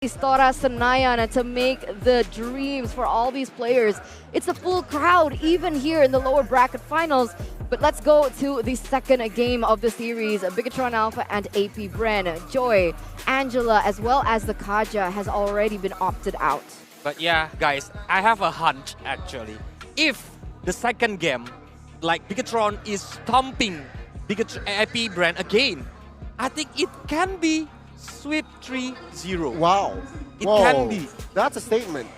Istora Senayan to make the dreams for all these players. It's a full crowd even here in the lower bracket finals. But let's go to the second game of the series. Bigatron Alpha and AP Bren, Joy, Angela, as well as the Kaja has already been opted out. But yeah, guys, I have a hunch actually. If the second game, like Bigatron is stomping AP Bren again, I think it can be sweep 3-0. Wow. It Whoa. can be. That's a statement.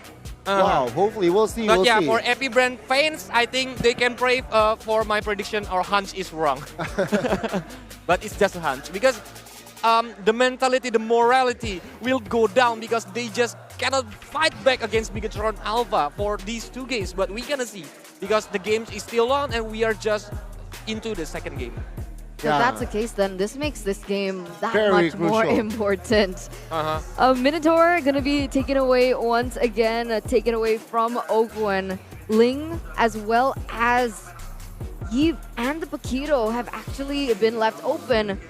Wow. Hopefully, we'll see. But we'll yeah, see. for AP Brand fans, I think they can pray for my prediction or hunch is wrong. But it's just a hunch because the mentality, the morality will go down because they just cannot fight back against Bigatron Alpha for these two games. But we gonna see because the game is still on and we are just into the second game. If that's the case, then this makes this game that Very much more crucial. important. Minotaur gonna be taken away once again, taken away from Ogwen. Ling, as well as Yves and the Paquito have actually been left open.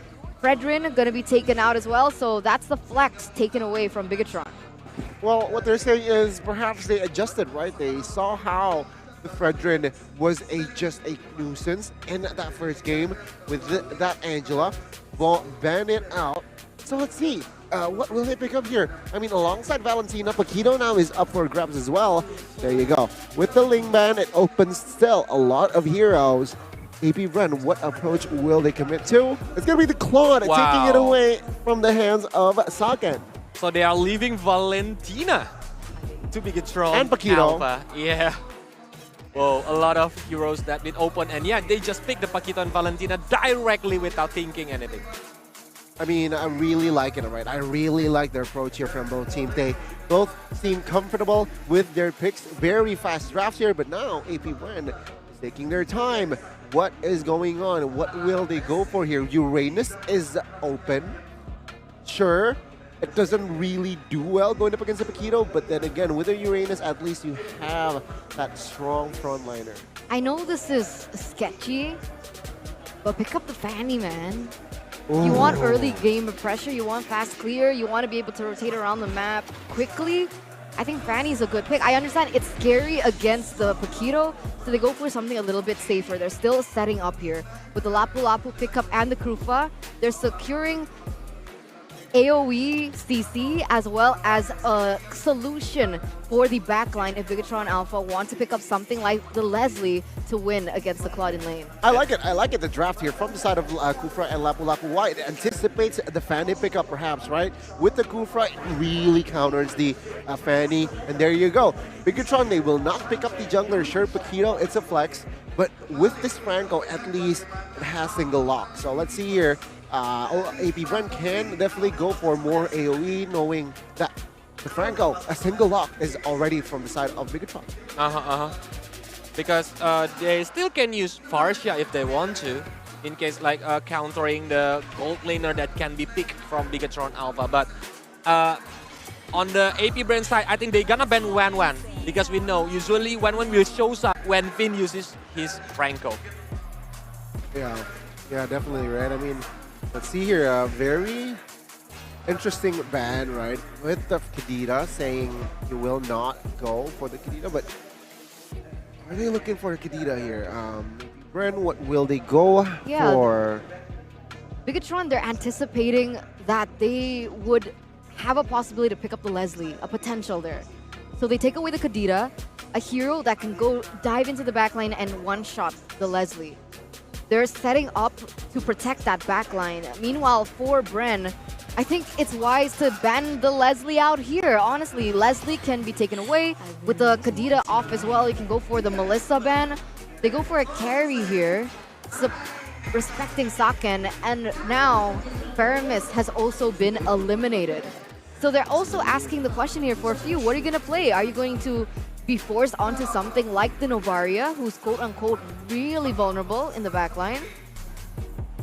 Fredrin gonna be taken out as well, so that's the flex taken away from Bigatron. Well, what they're saying is perhaps they adjusted, right? They saw how the Fredrin was just a nuisance in that first game with that Angela. Well, ban it out. So let's see. What will they pick up here? I mean, alongside Valentina, Paquito now is up for grabs as well. There you go. With the Ling ban, it opens still a lot of heroes. AP Bren, what approach will they commit to? It's going to be the Claude taking it away from the hands of Saken. So they are leaving Valentina to Bigatron And Paquito. Alpha. Yeah. Whoa, a lot of heroes that been open, and yeah, they just pick the Paquito and Valentina directly without thinking anything. I mean, I really like it, right? I really like their approach here from both teams. They both seem comfortable with their picks. Very fast drafts here, but now AP Bren is taking their time. What is going on? What will they go for here? Uranus is open. Sure, it doesn't really do well going up against the Paquito, but then again, with the Uranus, at least you have that strong frontliner. I know this is sketchy, but pick up the Fanny, man. Ooh. You want early game pressure, you want fast clear, you want to be able to rotate around the map quickly. I think Fanny's a good pick. I understand it's scary against the Paquito, so they go for something a little bit safer. They're still setting up here. With the Lapu Lapu pickup and the Krufa, they're securing AoE CC as well as a solution for the backline if Bigatron Alpha want to pick up something like the Leslie to win against the Claude in lane. I like it. I like it. The draft here from the side of Kufra and Lapu Lapu. Why? It anticipates the Fanny pickup, perhaps, right? With the Kufra, it really counters the Fanny, and there you go. Bigatron, they will not pick up the jungler. Sure, Paquito, it's a flex, but with this Franco, at least it has single lock. So let's see here. AP Bren can definitely go for more AoE, knowing that the Franco, a single lock, is already from the side of Bigatron. Because they still can use Farsia if they want to, in case like countering the gold laner that can be picked from Bigatron Alpha. But on the AP Brand side, I think they're gonna ban Wan because we know usually Wan will shows up when Finn uses his Franco. Yeah, definitely, right? I mean, let's see here, a very interesting ban, right? With the Kadita saying you will not go for the Kadita, but are they looking for a Kadita here? Bren, what will they go for? Bigatron, they're anticipating that they would have a possibility to pick up the Leslie, a potential there. So they take away the Kadita, a hero that can go dive into the backline and one-shot the Leslie. They're setting up to protect that backline. Meanwhile, for Bren, I think it's wise to ban the Leslie out here. Honestly, Leslie can be taken away. With the Kadita off as well, you can go for the Melissa ban. They go for a carry here, respecting Saken, and now Faramis has also been eliminated. So they're also asking the question here for a few, what are you going to play? Are you going to be forced onto something like the Novaria, who's quote-unquote really vulnerable in the backline?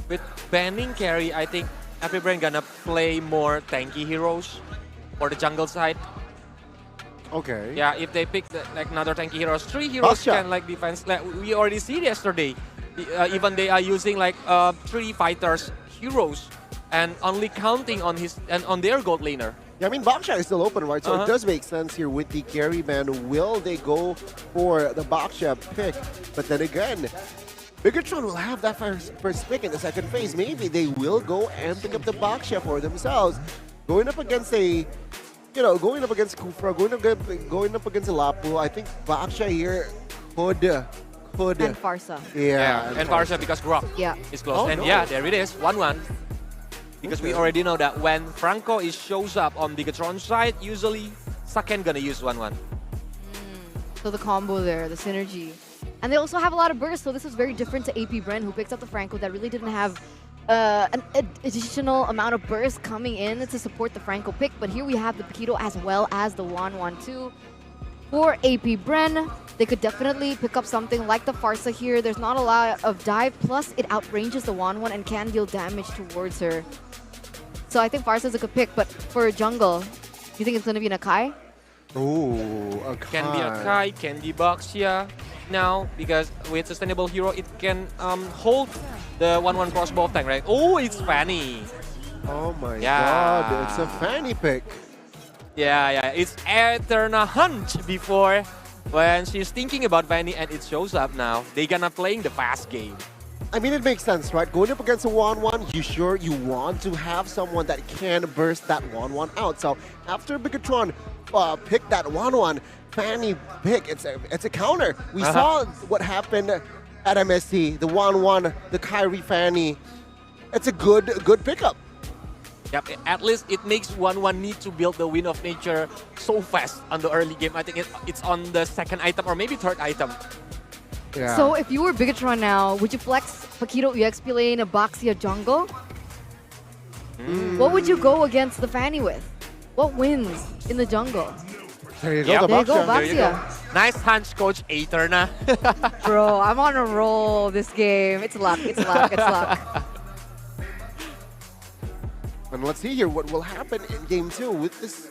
With banning carry, I think AP Brand gonna play more tanky heroes for the jungle side. Okay. Yeah, if they pick like another tanky heroes, 3 heroes can like defense. Like we already see yesterday, even they are using like 3 fighters heroes and only counting on his and on their gold laner. Yeah, I mean, Baksha is still open, right? So Uh-huh. it does make sense here with the carry man. Will they go for the Baksha pick? But then again, Bigatron will have that first pick in the second phase. Maybe they will go and pick up the Baksha for themselves. Going up against going up against Kufra, going up against Lapu, I think Baksha here could. And Farsa. Yeah, And Farsa because Grok Yeah. is close. Oh, And no. yeah, there it is, 1-1. Because we Okay. already know that when Franco shows up on Bigatron's side, usually Saken gonna use 1-1. So the combo there, the synergy. And they also have a lot of burst, so this was very different to AP Bren, who picked up the Franco that really didn't have an additional amount of burst coming in to support the Franco pick. But here we have the Paquito as well as the 1-1-2. For AP Bren, they could definitely pick up something like the Farsa here. There's not a lot of dive, plus it outranges the 1-1 and can deal damage towards her. So I think Farsa is a good pick, but for jungle, do you think it's going to be Nakai? Oh, a Can be Akai, can be Baxia now, because with Sustainable Hero, it can hold the 1-1 crossbow tank, right? Oh, it's Fanny. Oh my Yeah. god, it's a Fanny pick. Yeah, it's Eterna Hunt before when she's thinking about Fanny and it shows up now. They gonna playing the fast game. I mean, it makes sense, right? Going up against a 1-1, you want to have someone that can burst that 1-1 out. So after Bigatron picked that 1-1, Fanny pick, it's a counter. We saw what happened at MSC, the 1-1, the Kyrie Fanny. It's a good pickup. Yep, at least it makes 1-1 need to build the Wind of Nature so fast on the early game. I think it's on the second item or maybe third item. Yeah. So if you were Bigatron now, would you flex Paquito EXP lane, a Baxia jungle? What would you go against the Fanny with? What wins in the jungle? there you go, Yep. the There you go, Baksha. There you go. Baxia. Nice hunch, Coach Eterna. Bro, I'm on a roll this game. It's luck, it's luck, it's luck. And let's see here what will happen in game 2 with this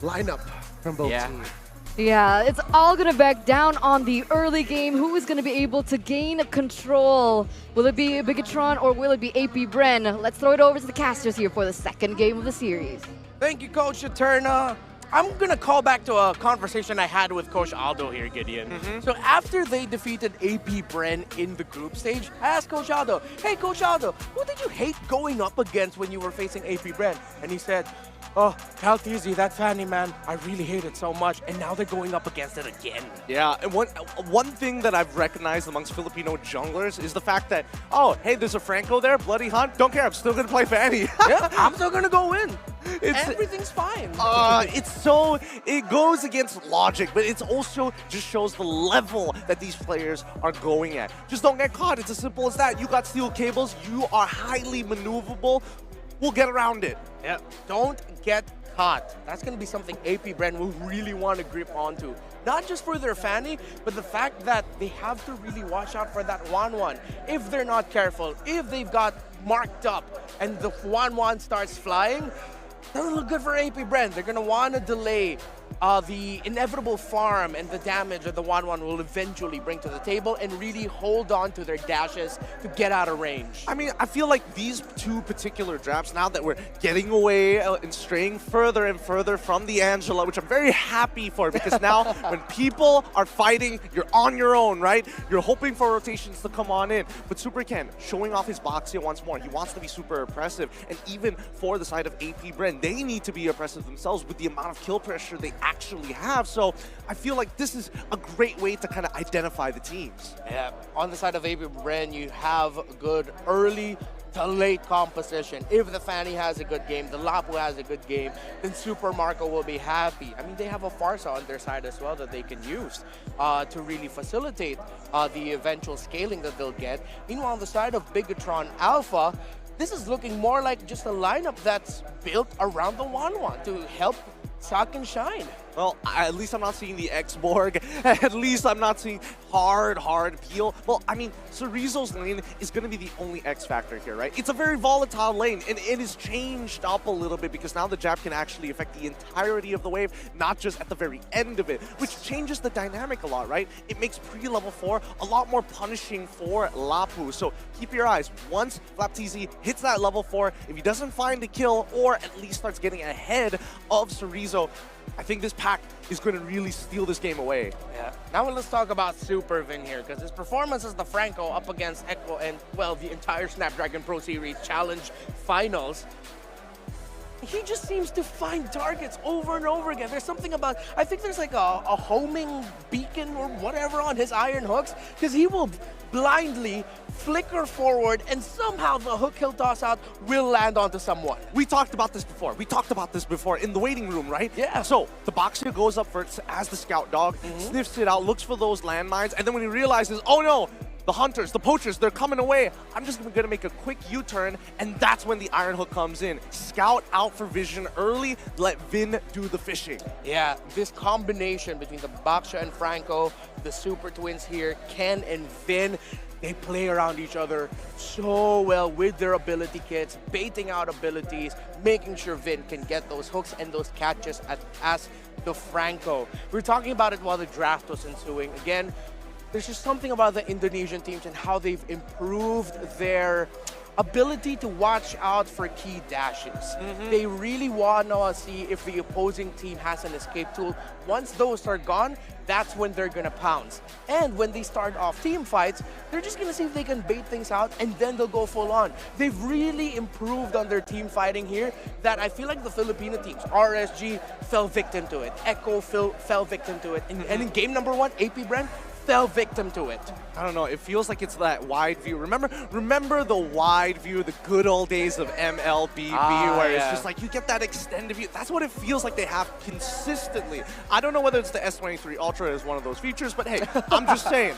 lineup from both Yeah. teams. Yeah, it's all gonna back down on the early game. Who is gonna be able to gain control? Will it be Bigatron or will it be AP Bren? Let's throw it over to the casters here for the second game of the series. Thank you, Coach Eterna. I'm going to call back to a conversation I had with Coach Aldo here, Gideon. So after they defeated AP Bren in the group stage, I asked Coach Aldo, hey, Coach Aldo, who did you hate going up against when you were facing AP Bren? And he said, oh, Calteezy, that Fanny, man, I really hate it so much. And now they're going up against it again. Yeah, and one thing that I've recognized amongst Filipino junglers is the fact that, oh, hey, there's a Franco there, Bloody Hunt, don't care, I'm still gonna play Fanny. Yeah, I'm still going to go in. It's- Everything's fine. It goes against logic, but it's also just shows the level that these players are going at. Just don't get caught, it's as simple as that. You got steel cables, you are highly maneuverable, we'll get around it. Yeah, don't get caught. That's going to be something AP Bren will really want to grip onto. Not just for their Fanny, but the fact that they have to really watch out for that 1-1. If they're not careful, if they've got marked up and the 1-1 starts flying, doesn't look good for AP Bren. They're going to want to delay the inevitable farm and the damage that the 1-1 will eventually bring to the table and really hold on to their dashes to get out of range. I mean, I feel like these two particular drafts, now that we're getting away and straying further and further from the Angela, which I'm very happy for, because now when people are fighting, you're on your own, right? You're hoping for rotations to come on in. But Super Ken showing off his Boxia once more. He wants to be super oppressive. And even for the side of AP Bren, they need to be oppressive themselves with the amount of kill pressure they actually have. So I feel like this is a great way to kind of identify the teams. Yeah, on the side of AP Bren, you have good early to late composition. If the Fanny has a good game, the Lapu has a good game, then Super Marco will be happy. I mean, they have a Farsa on their side as well that they can use to really facilitate the eventual scaling that they'll get. Meanwhile, on the side of Bigatron Alpha, this is looking more like just a lineup that's built around the 1-1 to help suck and shine. Well, at least I'm not seeing the X-Borg. At least I'm not seeing hard peel. Well, I mean, Cerezo's lane is going to be the only X factor here, right? It's a very volatile lane, and it is changed up a little bit because now the jab can actually affect the entirety of the wave, not just at the very end of it, which changes the dynamic a lot, right? It makes pre-level 4 a lot more punishing for Lapu. So keep your eyes. Once FlapTZ hits that level 4, if he doesn't find a kill or at least starts getting ahead of Cerezo, I think this pack is going to really steal this game away. Yeah. Now let's talk about Supervin here, because his performance as the Franco up against Echo and, well, the entire Snapdragon Pro Series Challenge Finals, he just seems to find targets over and over again. There's something about, I think there's like a homing beacon or whatever on his iron hooks, because he will blindly flicker forward and somehow the hook he'll toss out will land onto someone. We talked about this before. We talked about this before in the waiting room, right? Yeah. So the Boxer goes up first as the scout dog, sniffs it out, looks for those landmines, and then when he realizes, oh no, the hunters, the poachers, they're coming away, I'm just gonna make a quick U-turn, and that's when the iron hook comes in. Scout out for vision early, let Vin do the fishing. Yeah, this combination between the Baksha and Franco, the super twins here, Ken and Vin, they play around each other so well with their ability kits, baiting out abilities, making sure Vin can get those hooks and those catches as the Franco. We were talking about it while the draft was ensuing. Again, there's just something about the Indonesian teams and how they've improved their ability to watch out for key dashes. They really want to see if the opposing team has an escape tool. Once those are gone, that's when they're going to pounce. And when they start off team fights, they're just going to see if they can bait things out, and then they'll go full on. They've really improved on their team fighting here that I feel like the Filipino teams, RSG, fell victim to it. Echo fell victim to it. And in game number 1, AP Bren fell victim to it. I don't know, it feels like it's that wide view. Remember the wide view, the good old days of MLBB, where it's just like you get that extended view. That's what it feels like they have consistently. I don't know whether it's the S23 Ultra is one of those features, but hey, I'm just saying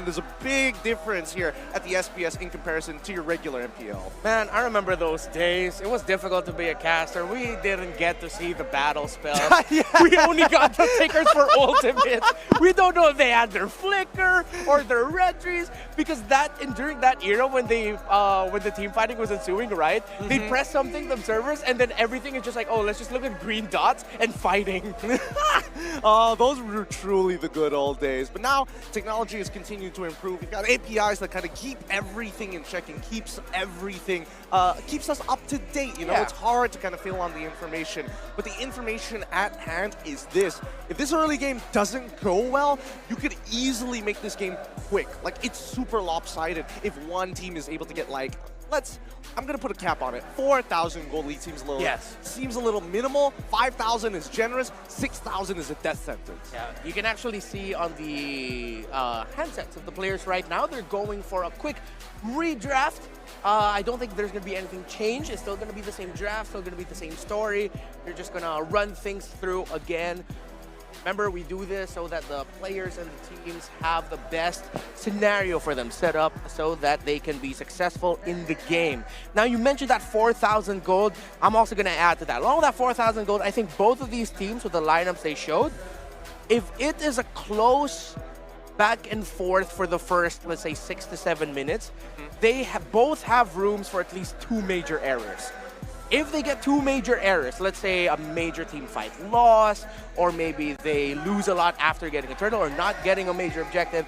there's a big difference here at the SPS in comparison to your regular MPL. Man, I remember those days. It was difficult to be a caster. We didn't get to see the battle spells. We only got the tickers for ultimates. We don't know if they had their flicker or their retries, because during that era when the team fighting was ensuing, right? They press something, the observers, and then everything is just like, oh, let's just look at green dots and fighting. Oh, those were truly the good old days. But now technology has continued to improve. We've got APIs that kind of keep everything in check and keeps everything, keeps us up to date. You know, it's hard to kind of fill on the information, but the information at hand is this. If this early game doesn't go well, you could easily make this game quick. Like, it's super lopsided if one team is able to get, like, I'm gonna put a cap on it. 4,000 gold lead seems a little minimal. 5,000 is generous. 6,000 is a death sentence. Yeah, you can actually see on the handsets of the players right now, they're going for a quick redraft. I don't think there's gonna be anything changed. It's still gonna be the same draft, still gonna be the same story. They're just gonna run things through again. Remember, we do this so that the players and the teams have the best scenario for them set up so that they can be successful in the game. Now, you mentioned that 4,000 gold. I'm also going to add to that. Along with that 4,000 gold, I think both of these teams with the lineups they showed, if it is a close back and forth for the first, let's say, 6 to 7 minutes, they both have rooms for at least 2 major errors. If they get 2 major errors, let's say a major team fight loss, or maybe they lose a lot after getting a turtle or not getting a major objective,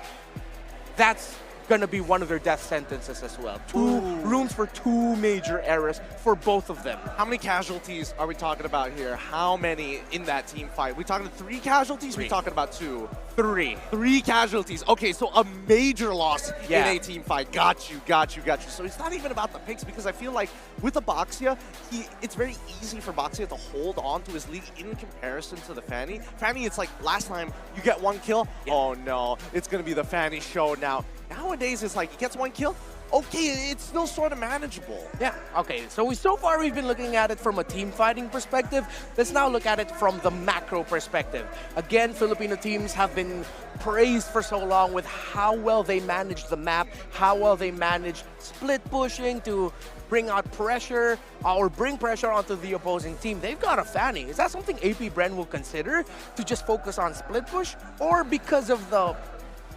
that's going to be one of their death sentences as well. Rooms for 2 major errors for both of them. How many casualties are we talking about here? How many in that team fight? We talking 3 casualties? 3. We talking about 2? 3. 3 casualties. Okay, so a major loss in a team fight. Got you. So it's not even about the picks, because I feel like with the Boxia, it's very easy for Boxia to hold on to his lead in comparison to the Fanny. Fanny, it's like last time you get 1 kill. Oh no, it's going to be the Fanny show now. Nowadays, it's like he gets 1 kill. okay, it's still sort of manageable. Yeah, okay. So far we've been looking at it from a team fighting perspective. Let's now look at it from the macro perspective. Again, Filipino teams have been praised for so long with how well they manage the map, how well they manage split pushing to bring out pressure or bring pressure onto the opposing team. They've got a Fanny. Is that something AP Bren will consider to just focus on split push? Or because of the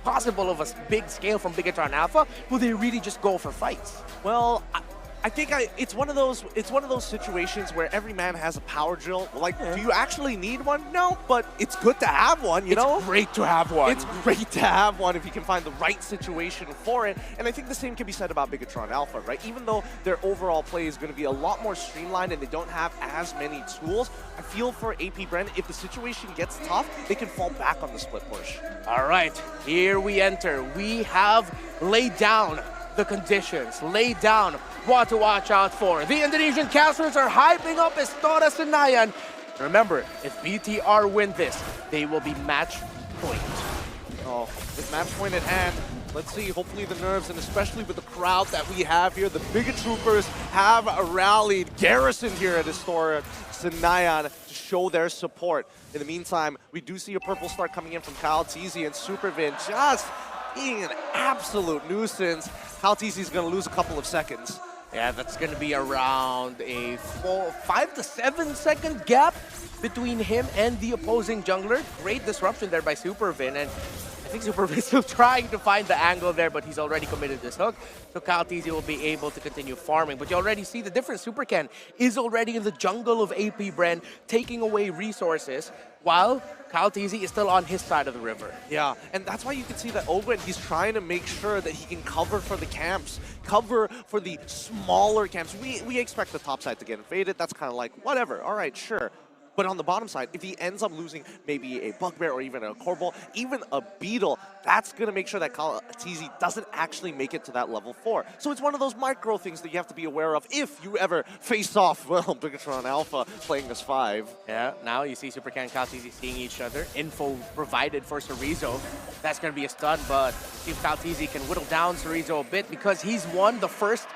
possible of a big scale from Bigatron Alpha, will they really just go for fights? Well, I think it's one of those situations where every man has a power drill. Like, do you actually need one? No, but it's good to have one, you know? It's great to have one. It's great to have one if you can find the right situation for it. And I think the same can be said about Bigatron Alpha, right? Even though their overall play is going to be a lot more streamlined and they don't have as many tools, I feel for AP Bren, if the situation gets tough, they can fall back on the split push. All right, here we enter. We have laid down the conditions, laid down what to watch out for. The Indonesian casters are hyping up Estora Senayan. Remember, if BTR win this, they will be match point. Oh, with match point at hand, let's see, hopefully the nerves, and especially with the crowd that we have here, the Bigot Troopers have rallied, garrisoned here at Estora Senayan to show their support. In the meantime, we do see a purple start coming in from Kyle Teasy and Supervin just being an absolute nuisance. Kyle Teasy's going to lose a couple of seconds. Yeah, that's going to be around a 5 to 7 second gap between him and the opposing jungler. Great disruption there by Supervin, and I think Supervin's still trying to find the angle there, but he's already committed this hook. So Kyle Teasy will be able to continue farming. But you already see the difference. Supercan is already in the jungle of AP Bren, taking away resources, while Kyle Teasy is still on his side of the river. Yeah, and that's why you can see that Ogwen, he's trying to make sure that he can cover for the camps, cover for the smaller camps. We expect the top side to get invaded. That's kind of like, whatever, all right, sure. But on the bottom side, if he ends up losing maybe a Bugbear or even a Corbeau, even a Beetle, that's going to make sure that Kyle Teasy doesn't actually make it to that level 4. So it's one of those micro things that you have to be aware of if you ever face off, well, Bigatron Alpha playing as 5. Yeah, now you see Supercan and Kyle Teasy seeing each other. Info provided for Cerezo. That's going to be a stun, but see if Kyle Teasy can whittle down Cerezo a bit because he's won the first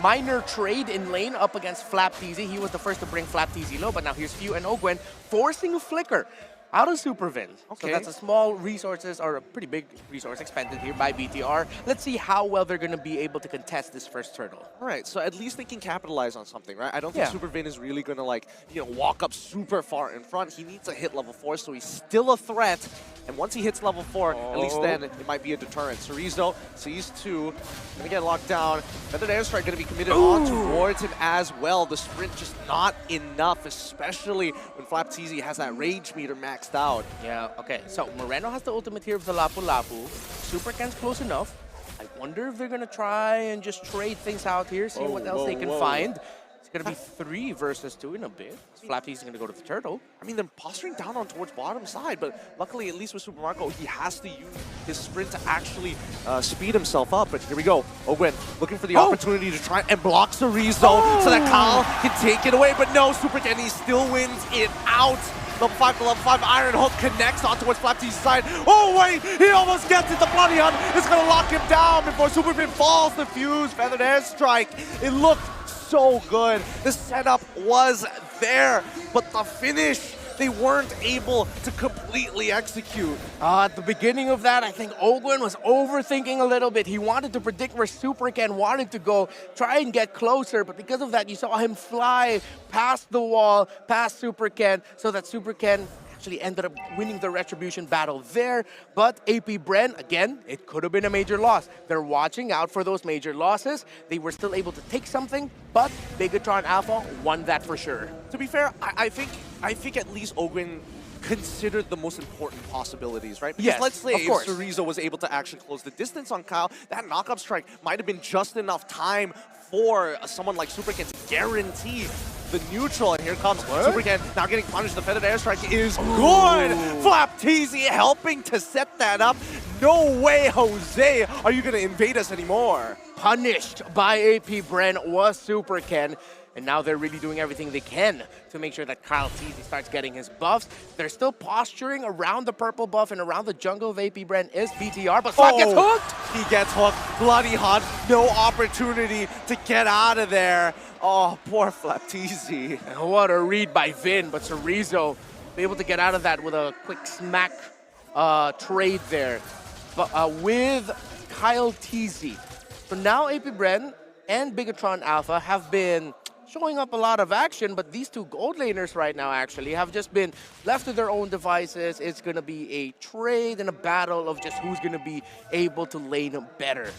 minor trade in lane up against Flap Teasy. He was the first to bring Flap Teasy low, but now here's Few and Ogwen forcing a flicker out of Supervin. Okay. So that's a small resources, or a pretty big resource expended here by BTR. Let's see how well they're going to be able to contest this first turtle. All right, so at least they can capitalize on something, right? I don't think Yeah. Supervin is really going to, like, walk up super far in front. He needs to hit level 4, so he's still a threat. And once he hits level 4, at least then it might be a deterrent. Cerezo sees 2, gonna get locked down. Feathered Airstrike gonna be committed on towards him as well. The sprint just not enough, especially when Flap Teasy has that rage meter maxed out. Yeah, okay. So Moreno has the ultimate here of the Lapu Lapu. Supercan's close enough. I wonder if they're gonna try and just trade things out here, see what else they can find. It's gonna be 3 versus 2 in a bit. Flap Teasy's gonna go to the turtle. I mean, they're posturing down on towards bottom side, but luckily, at least with Super Marco, he has to use his sprint to actually speed himself up. But here we go. Ogwen looking for the opportunity to try and block Cerezo so that Kyle can take it away. But no, Super Kenny still wins it out. Level 5 to level 5, Iron Hook connects on towards Flap Teasy's side. Oh wait, he almost gets it. The Bloody Hunt is gonna lock him down before Superfin falls. The fuse, Feathered Airstrike. It looked so good. The setup was there, but the finish, they weren't able to completely execute. At the beginning of that, I think Ogwen was overthinking a little bit. He wanted to predict where Supercan wanted to go, try and get closer, but because of that, you saw him fly past the wall, past Supercan, so that Supercan actually ended up winning the Retribution battle there. But AP Bren, again, it could have been a major loss. They're watching out for those major losses. They were still able to take something, but Bigatron Alpha won that for sure. To be fair, I think at least Ogwen considered the most important possibilities, right? Because Yes, let's say of if course. Cerezo was able to actually close the distance on Kyle, that knock-up strike might have been just enough time for someone like Supercan to guarantee the neutral. And here comes Supercan now getting punished. The Feathered Airstrike is good. Flap Teasy helping to set that up. No way, Jose, are you going to invade us anymore? Punished by AP Bren was Supercan. And now they're really doing everything they can to make sure that Kyle Teasy starts getting his buffs. They're still posturing around the purple buff and around the jungle of AP Bren is BTR, but Slap gets hooked! He gets hooked. Bloody Hunt. No opportunity to get out of there. Oh, poor Flapteezy. And what a read by Vin, but Chorizo able to get out of that with a quick smack trade there. But with Kyle Teasy. So now AP Bren and Bigatron Alpha have been showing up a lot of action, but these two gold laners right now actually have just been left to their own devices. It's going to be a trade and a battle of just who's going to be able to lane better.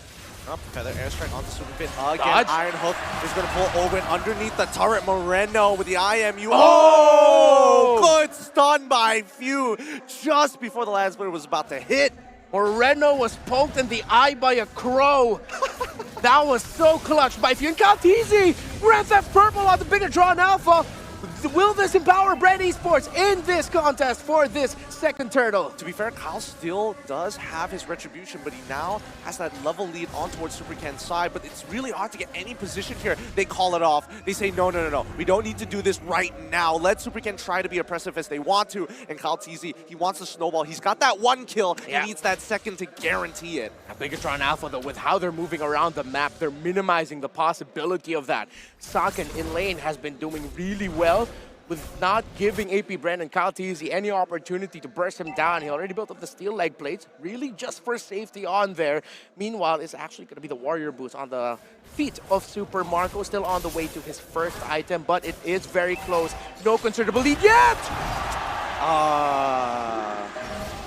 Up, feather airstrike onto Super Fit again. Dodge. Iron Hook is going to pull Owen underneath the turret. Moreno with the IMU. Oh! Good stun by Few just before the land splitter was about to hit. Moreno was poked in the eye by a crow. That was so clutch by Few. And Kaltizi, Grand Theft Purple on the Bigatron Alpha. Will this empower Bren Esports in this contest for this second turtle? To be fair, Kyle still does have his retribution, but he now has that level lead on towards Super Ken's side, but it's really hard to get any position here. They call it off. They say, no. We don't need to do this right now. Let Super Ken try to be oppressive as they want to. And Kyle Teasy, he wants to snowball. He's got that one kill. Yeah. He needs that second to guarantee it. Now, Bigatron Alpha, though, with how they're moving around the map, they're minimizing the possibility of that. Saken in lane has been doing really well with not giving AP Bren and Kyle Teasy any opportunity to burst him down. He already built up the steel leg plates, really just for safety on there. Meanwhile, it's actually going to be the Warrior Boots on the feet of Super Marco, still on the way to his first item, but it is very close. No considerable lead yet!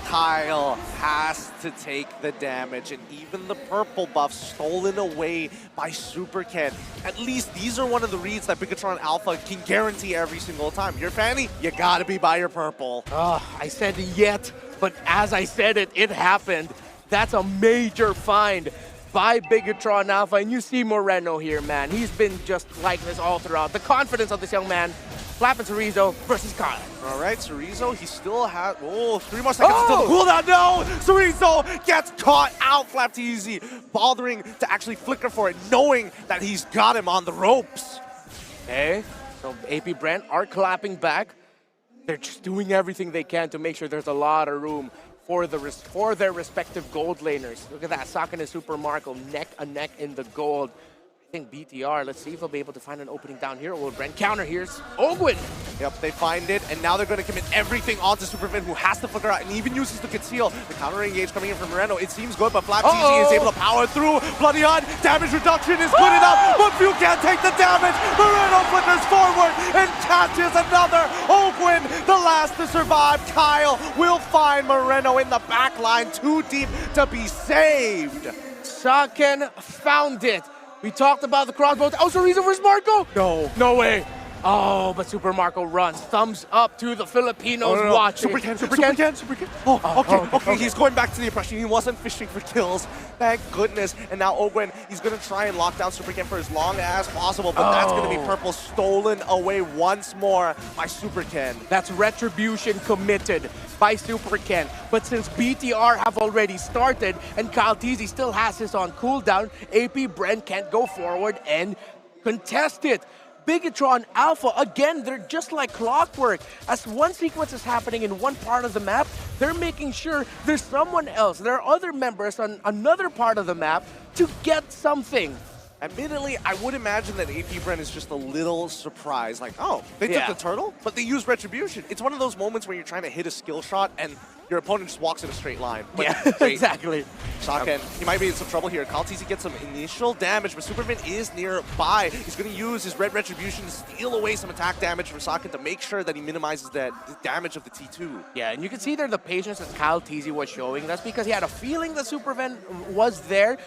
Kyle has to take the damage, and even the purple buff stolen away by Super Ken. At least these are one of the reads that Bigatron Alpha can guarantee every single time. You're Fanny, you gotta be by your purple. I said yet, but as I said it, it happened. That's a major find by Bigatron Alpha, and you see Moreno here, man. He's been just like this all throughout. The confidence of this young man. Flap and Chorizo versus Kyle. All right, Chorizo, he still has, 3 more seconds until the cooldown. No, Chorizo gets caught out. Flapteezy bothering to actually flicker for it, knowing that he's got him on the ropes. Okay, so AP Bren are clapping back. They're just doing everything they can to make sure there's a lot of room for their respective gold laners. Look at that, Saken and Super Marco neck and neck in the gold. I think BTR, let's see if they'll be able to find an opening down here. Will Bren counter? Here's Ogwin. Yep, they find it, and now they're going to commit everything onto Superfin, who has to flicker out and even uses the conceal. The counter engage coming in from Moreno. It seems good, but Flapteezy is able to power through. Bloody Hunt, damage reduction is good enough, but Few can't take the damage. Moreno flickers forward and catches another. Ogwin, the last to survive. Kyle will find Moreno in the back line, too deep to be saved. Saken found it. We talked about the crossbow. Oh, Chorizo versus Marco? No way. Oh, but Super Marco runs. Thumbs up to the Filipinos watching. Super Ken. Okay, he's going back to the oppression. He wasn't fishing for kills. Thank goodness. And now Ogwen, he's going to try and lock down Super Ken for as long as possible, but that's going to be purple stolen away once more by Super Ken. That's retribution committed by Super Ken. But since BTR have already started and Kyle Teasy still has his on cooldown, AP Bren can't go forward and contest it. Bigatron Alpha, again, they're just like clockwork. As one sequence is happening in one part of the map, they're making sure there's someone else, there are other members on another part of the map to get something. Admittedly, I would imagine that AP Bren is just a little surprised, like, oh, they took the turtle, but they used retribution. It's one of those moments where you're trying to hit a skill shot and your opponent just walks in a straight line. But yeah, exactly. Saken, he might be in some trouble here. Kaltizi gets some initial damage, but Superman is nearby. He's going to use his red retribution to steal away some attack damage from Saken to make sure that he minimizes the damage of the T2. Yeah, and you can see there the patience that Kyle Teasy was showing. That's because he had a feeling that Superman was there.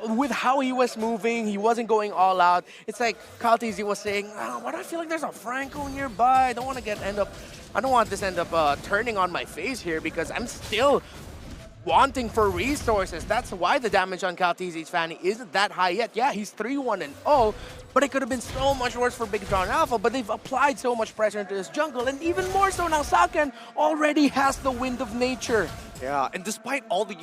With how he was moving, he wasn't going all out. It's like Kyle Teasy was saying, oh, why do I feel like there's a Franco nearby? I don't want this end up turning on my face here because I'm still wanting for resources. That's why the damage on Kyle Teasy's Fanny isn't that high yet. Yeah, he's 3-1-0, but it could have been so much worse for Bigatron Alpha, but they've applied so much pressure into this jungle, and even more so now Saken already has the Wind of Nature. Yeah, and despite all the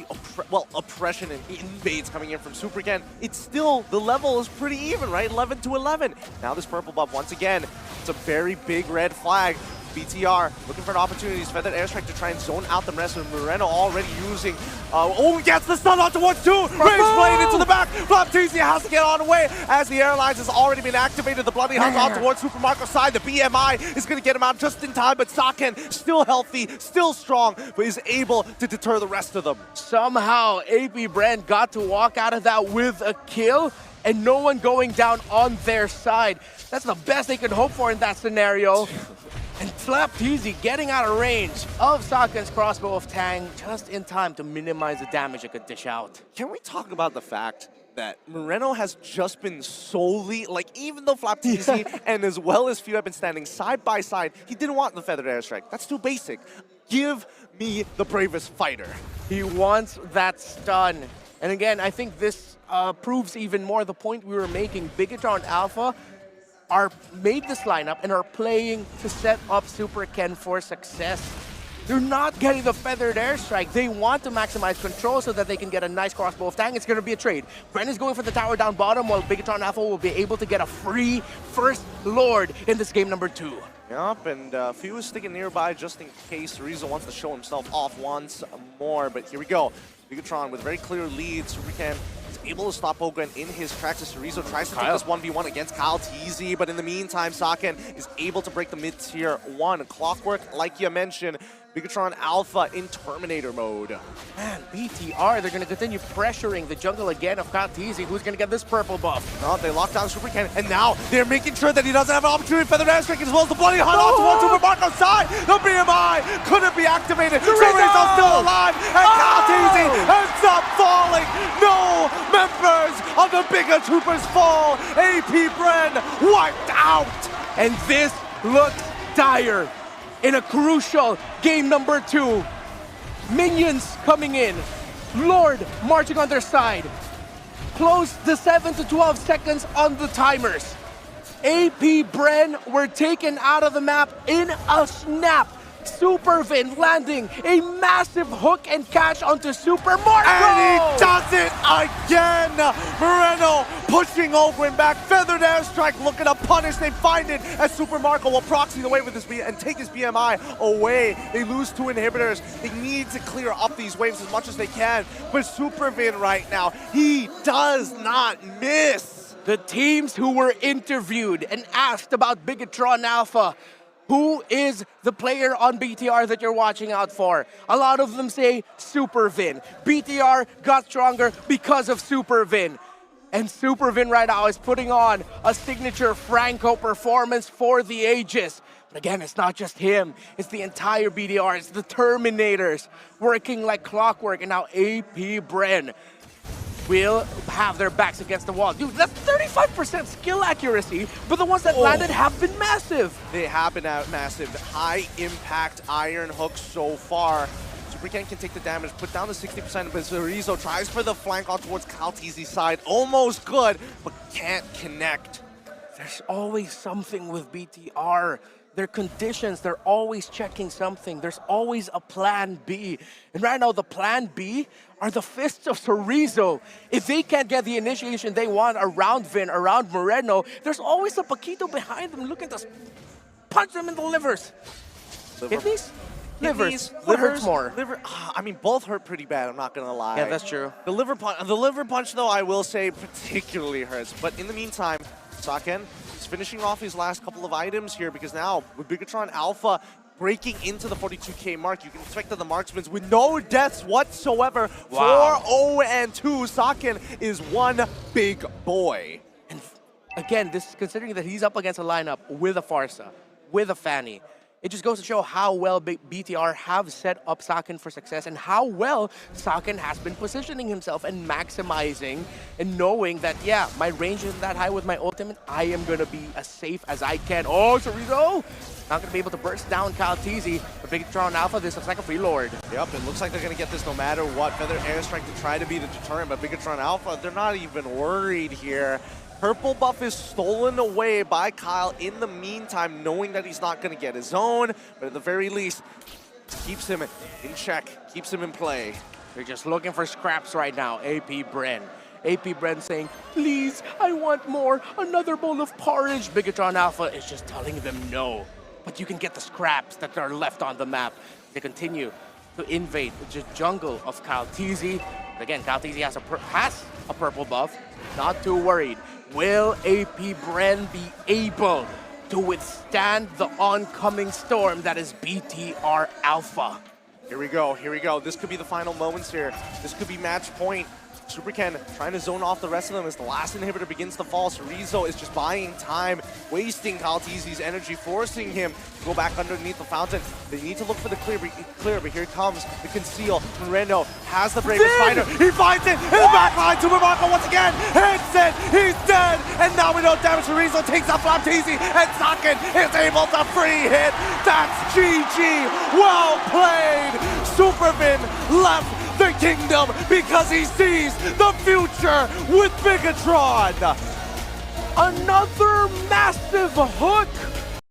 oppression and invades coming in from Super Ken, it's still, the level is pretty even, right? 11 to 11. Now this purple buff, once again, it's a very big red flag. BTR looking for an opportunity. Feathered Airstrike to try and zone out the rest of Moreno already using. Oh, gets the stun on towards 2. Raise Blade into the back. Flapteezy has to get on the way as the airlines has already been activated. The Bloody Hunt on towards Super Marco's side. The BMI is going to get him out just in time, but Saken still healthy, still strong, but is able to deter the rest of them. Somehow, AP Bren got to walk out of that with a kill and no one going down on their side. That's the best they could hope for in that scenario. And Flapteezy getting out of range of Saken's crossbow of Tang just in time to minimize the damage it could dish out. Can we talk about the fact that Moreno has just been solely, like, even though Flapteezy and as well as Few have been standing side by side, he didn't want the Feathered Airstrike. That's too basic. Give me the bravest fighter. He wants that stun. And again, I think this proves even more the point we were making. Bigatron Alpha made this lineup and are playing to set up Super Ken for success. They're not getting the Feathered Airstrike. They want to maximize control so that they can get a nice crossbow of Tang. It's going to be a trade. Bren is going for the tower down bottom, while Bigatron Alpha will be able to get a free first Lord in this game number 2. Yup, and Few is sticking nearby just in case Rizzo wants to show himself off once more. But here we go. Bigatron with a very clear lead. Super Ken is able to stop Ogren in his tracks as Cerezo tries to take this 1v1 against Kyle TZ, but in the meantime, Saken is able to break the mid-tier 1. Clockwork, like you mentioned, Bigatron Alpha in Terminator mode. Man, BTR, they're going to continue pressuring the jungle again of Kyle TZ, who's going to get this purple buff. No, they lock down Super Ken, and now they're making sure that he doesn't have an opportunity for the Airstrike, as well as the Bloody Hunt on towards Super Marco's side. The BMI couldn't be activated. Cerezo's still alive, and Kyle TZ ends up falling. No members of the bigger troopers fall. AP Bren wiped out. And this looks dire. In a crucial game number 2, minions coming in, Lord marching on their side, close the 7 to 12 seconds on the timers. AP Bren were taken out of the map in a snap. Supervin landing a massive hook and catch onto Super Marco! And he does it again! Moreno pushing Ogwin back. Feathered Airstrike looking to punish. They find it as Super Marco will proxy the way with his and take his BMI away. They lose 2 inhibitors. They need to clear up these waves as much as they can. But Supervin right now, he does not miss. The teams who were interviewed and asked about Bigatron Alpha, who is the player on BTR that you're watching out for? A lot of them say Supervin. BTR got stronger because of Supervin. And Supervin right now is putting on a signature Franco performance for the ages. But again, it's not just him. It's the entire BTR. It's the Terminators working like clockwork. And now AP Bren will have their backs against the wall. Dude, that's 35% skill accuracy, but the ones that landed have been massive. They have been massive. High impact iron hooks so far. Super Ken can take the damage, put down the 60%, but Cerezo tries for the flank on towards Kyle TZ's side. Almost good, but can't connect. There's always something with BTR. Their conditions, they're always checking something. There's always a plan B. And right now, the plan B are the fists of Cerezo. If they can't get the initiation they want around Vin, around Moreno, there's always a Paquito behind them looking to punch them in the livers. Kidneys? Livers. What hurts more? I mean, both hurt pretty bad, I'm not gonna lie. Yeah, that's true. The liver punch, though, I will say particularly hurts. But in the meantime, Saken is finishing off his last couple of items here, because now with Bigatron Alpha breaking into the 42k mark, you can expect that the marksmen with no deaths whatsoever. Wow. 4-0-2, Saken is one big boy. And again, this is considering that he's up against a lineup with a Farsa, with a Fanny. It just goes to show how well BTR have set up Saken for success and how well Saken has been positioning himself and maximizing and knowing that, yeah, my range isn't that high with my ultimate. I am going to be as safe as I can. Oh, Cerezo! Not going to be able to burst down Kyle TZ. But Bigatron Alpha, this looks like a free Lord. Yep, it looks like they're going to get this no matter what. Feather Airstrike to try to be the deterrent, but Bigatron Alpha, they're not even worried here. Purple buff is stolen away by Kyle in the meantime, knowing that he's not going to get his own, but at the very least, keeps him in check, keeps him in play. They're just looking for scraps right now, AP Bren. AP Bren saying, please, I want more, another bowl of porridge. Bigatron Alpha is just telling them no. But you can get the scraps that are left on the map. They continue to invade the jungle of Kaltizi. Again, Kaltizi has a purple buff. Not too worried. Will AP Bren be able to withstand the oncoming storm that is BTR Alpha? Here we go, here we go. This could be the final moments here. This could be match point. Super Ken trying to zone off the rest of them as the last inhibitor begins to fall. Cerezo is just buying time, wasting Kaltizi's energy, forcing him to go back underneath the fountain. They need to look for the clear, but here it comes. The conceal. Moreno has the bravest fighter. He finds it in the back line. Tubermarco once again hits it. He's dead. And now we know damage. Cerezo takes out Flaptizi, and Sakin is able to free hit. That's GG. Well played. Supervin left the kingdom because he sees the future with Bigatron. Another massive hook